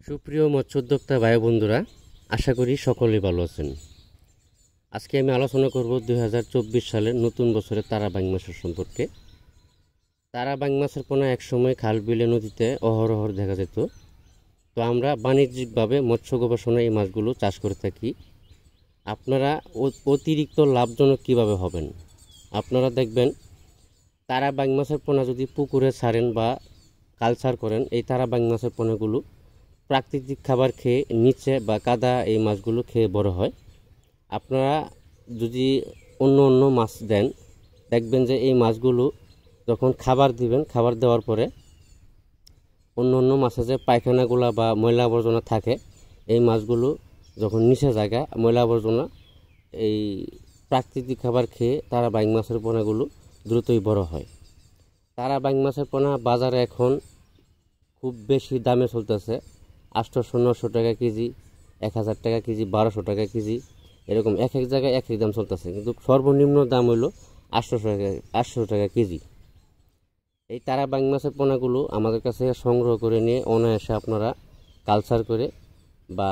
সুপ্রিয় মৎস্য উদ্যোক্তা ভাই বন্ধুরা, আশা করি সকলেই ভালো আছেন। আজকে আমি আলোচনা করব 2024 সালের নতুন বছরের তারা বাইং মাছের সম্পর্কে। তারা বাইং মাছের পোনা একসময় খাল বিলে নদীতে অহরহ দেখা যেত। তো আমরা বাণিজ্যিকভাবে মৎস্য গবেষণায় এই মাছগুলো চাষ করে থাকি। আপনারা অতিরিক্ত লাভজনক কিভাবে হবেন? আপনারা দেখবেন তারা বাইং মাছের পোনা যদি পুকুরে ছাড়েন বা কালচার করেন, এই তারা বাইং মাছের পোনাগুলো প্রাকৃতিক খাবার খেয়ে নিচে বা কাদা এই মাছগুলো খেয়ে বড় হয়। আপনারা যদি অন্য অন্য মাছ দেন, দেখবেন যে এই মাছগুলো যখন খাবার দিবেন, খাবার দেওয়ার পরে অন্য অন্য মাছের যে পায়খানাগুলা বা ময়লা আবর্জনা থাকে, এই মাছগুলো যখন নিচে জায়গা ময়লা আবর্জনা এই প্রাকৃতিক খাবার খেয়ে তারা বাইং মাছের পোনাগুলো দ্রুতই বড় হয়। তারা বাইং মাছের পোনা বাজারে এখন খুব বেশি দামে চলতেছে। 800-900 টাকা কেজি, 1000 টাকা কেজি, 1200 টাকা কেজি, এরকম এক এক জায়গায় এক এক দাম চলতেছে। কিন্তু সর্বনিম্ন দাম হলো 800 টাকা কেজি। এই তারা বাইং মাছের পোনাগুলো আমাদের কাছে সংগ্রহ করে নিয়ে অনায়াসে আপনারা কালচার করে বা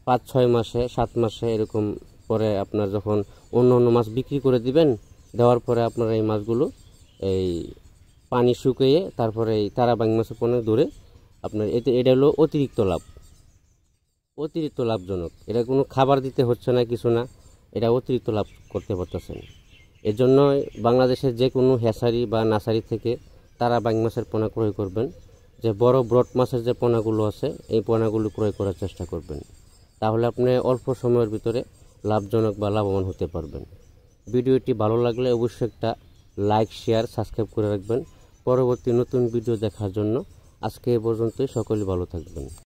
5-6 মাসে 7 মাসে এরকম পরে আপনার যখন অন্য অন্য মাছ বিক্রি করে দিবেন, দেওয়ার পরে আপনারা এই মাছগুলো এই পানি শুকিয়ে তারপরে এই তারা বাইং মাছের পোনা ধরে আপনার এটা হলো অতিরিক্ত লাভজনক। এটা কোনো খাবার দিতে হচ্ছে না, কিছু না, এটা অতিরিক্ত লাভ করতে পারতেছেন। এজন্য বাংলাদেশের যে কোনো হ্যাচারি বা নার্সারি থেকে তারা বাইং মাছের পোনা ক্রয় করবেন। যে বড় ব্রড মাছের যে পোনাগুলো আছে, এই পোনাগুলো ক্রয় করার চেষ্টা করবেন। তাহলে আপনি অল্প সময়ের ভিতরে লাভজনক বা লাভবান হতে পারবেন। ভিডিওটি ভালো লাগলে অবশ্যই একটা লাইক, শেয়ার, সাবস্ক্রাইব করে রাখবেন পরবর্তী নতুন ভিডিও দেখার জন্য। আজকে এ পর্যন্তই, সকলেই ভালো থাকবেন।